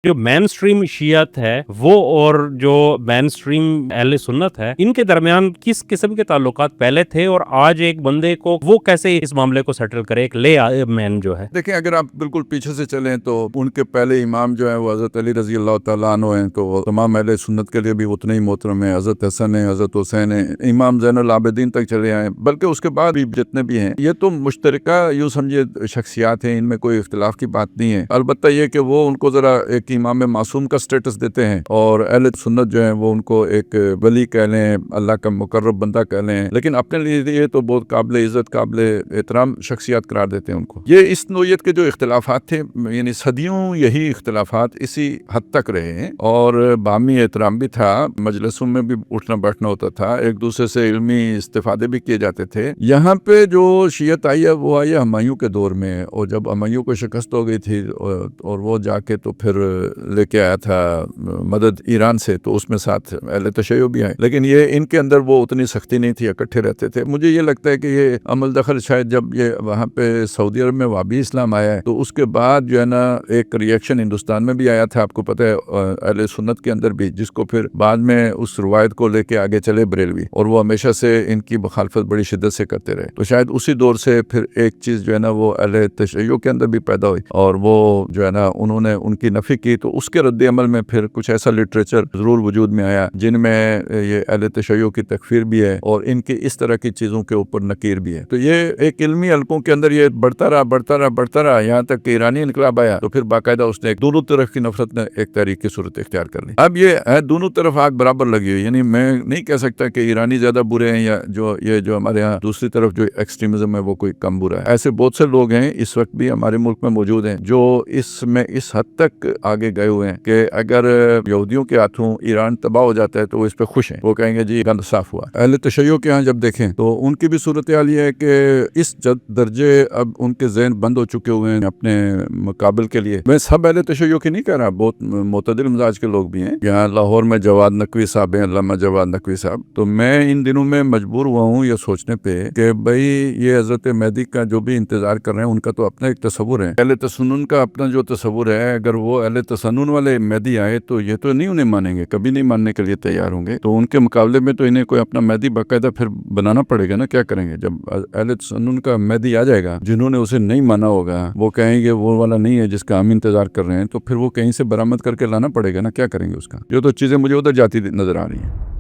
جو مین اسٹریم شیعت ہے وہ اور جو مین اسٹریم اہل سنت ہے ان کے درمیان کس قسم کے تعلقات پہلے تھے اور آج ایک بندے کو وہ کیسے اس معاملے کو سیٹل کرے ایک لے مین جو ہے؟ دیکھیں، اگر آپ بالکل پیچھے سے چلیں تو ان کے پہلے امام جو ہیں وہ حضرت علی رضی اللہ تعالیٰ عنہ ہیں، تو وہ تمام اہل سنت کے لیے بھی اتنے ہی محترم ہیں۔ حضرت حسن ہیں، حضرت حسین ہیں، امام زین العابدین تک چلے آئے، بلکہ اس کے بعد بھی جتنے بھی ہیں یہ تو مشترکہ یوں سمجھے شخصیات ہیں، ان میں کوئی اختلاف کی بات نہیں ہے۔ البتہ یہ کہ وہ ان کو ذرا ایک امام معصوم کا سٹیٹس دیتے ہیں، اور اہل سنت جو ہیں وہ ان کو ایک ولی کہہ لیں، اللہ کا مقرب بندہ کہہ لیں، لیکن اپنے لیے تو بہت قابل عزت، قابل احترام شخصیات قرار دیتے ہیں ان کو۔ یہ اس نوعیت کے جو اختلافات تھے، یعنی صدیوں یہی اختلافات اسی حد تک رہے ہیں، اور باہمی احترام بھی تھا، مجلسوں میں بھی اٹھنا بیٹھنا ہوتا تھا، ایک دوسرے سے علمی استفادے بھی کیے جاتے تھے۔ یہاں پہ جو شیعت آئی ہے وہ آئی ہے ہمایوں کے دور میں، اور جب ہمایوں کو شکست ہو گئی تھی اور وہ جا کے تو پھر لے کے آیا تھا مدد ایران سے، تو اس میں ساتھ اہل تشیع بھی آئے، لیکن یہ ان کے اندر وہ اتنی سختی نہیں تھی، اکٹھے رہتے تھے۔ مجھے یہ لگتا ہے کہ یہ عمل دخل شاید جب یہ وہاں پہ سعودی عرب میں وہابی اسلام آیا ہے تو اس کے بعد جو ہے نا ایک ریئیکشن ہندوستان میں بھی آیا تھا، آپ کو پتہ ہے، اہل سنت کے اندر بھی، جس کو پھر بعد میں اس روایت کو لے کے آگے چلے بریلوی، اور وہ ہمیشہ سے ان کی مخالفت بڑی شدت سے کرتے رہے۔ تو شاید اسی دور سے پھر ایک چیز جو ہے نا وہ اہل تشیع کے اندر بھی پیدا ہوئی، اور وہ جو ہے نا انہوں نے ان کی نفی کی، تو اس کے رد عمل میں پھر کچھ ایسا لٹریچر ضرور وجود میں آیا جن میں یہ اہل تشیع کی تکفیر بھی ہے اور ان کی اس طرح کی چیزوں کے اوپر نکیر بھی ہے۔ تو یہ ایک علمی حلقوں کے اندر یہ بڑھتا رہا یہاں تک کہ ایرانی انقلاب آیا، تو پھر باقاعدہ اس نے دونوں طرف کی نفرت نے ایک تحریک کی صورت اختیار کر لی۔ اب یہ ہے دونوں طرف آگ برابر لگی ہوئی، یعنی میں نہیں کہہ سکتا کہ ایرانی زیادہ برے ہیں یا جو ہمارے ہاں دوسری طرف جو ایکسٹریمزم ہے وہ کوئی کم برا ہے۔ ایسے بہت سے لوگ ہیں اس وقت بھی ہمارے ملک میں موجود ہیں جو اس حد تک آگے گئے ہوئے ہیں کہ اگر یہودیوں کے ہاتھوں ایران تباہ ہو جاتا ہے تو وہ اس پہ خوش ہیں، وہ کہیں گے جی گند صاف ہوا۔ اہل تشیع کے ہاں جب دیکھیں تو ان کی بھی صورتحال یہ ہے کہ اس درجے اب ان کے ذہن بند ہو چکے ہوئے ہیں اپنے مقابل کے لیے۔ میں سب اہل تشیع کی نہیں کہہ رہا، بہت معتدل مزاج کے لوگ بھی ہیں۔ یہاں لاہور میں جواد نقوی صاحب ہیں، علامہ جواد نقوی صاحب، تو میں ان دنوں میں مجبور ہوا ہوں یہ سوچنے پہ کہ بھئی یہ حضرت مہدی کا جو بھی انتظار کر رہے ہیں ان کا تو اپنا ایک تصور ہے، اہل تسنن کا اپنا جو تصور ہے، اگر وہ اہل تسنن والے مہدی آئے تو یہ تو نہیں انہیں مانیں گے، کبھی نہیں ماننے کے لیے تیار ہوں گے، تو ان کے مقابلے میں تو انہیں کوئی اپنا مہدی باقاعدہ پھر بنانا پڑے گا نا۔ کیا کریں گے جب اہل تسنن کا مہدی آ جائے گا، جنہوں نے اسے نہیں مانا ہوگا، وہ کہیں گے وہ والا نہیں ہے جس کا ہم انتظار کر رہے ہیں، تو پھر وہ کہیں سے برآمد کر کے لانا پڑے گا نا۔ کیا کریں گے اس کا؟ یہ تو چیزیں مجھے ادھر جاتی نظر آ رہی ہیں۔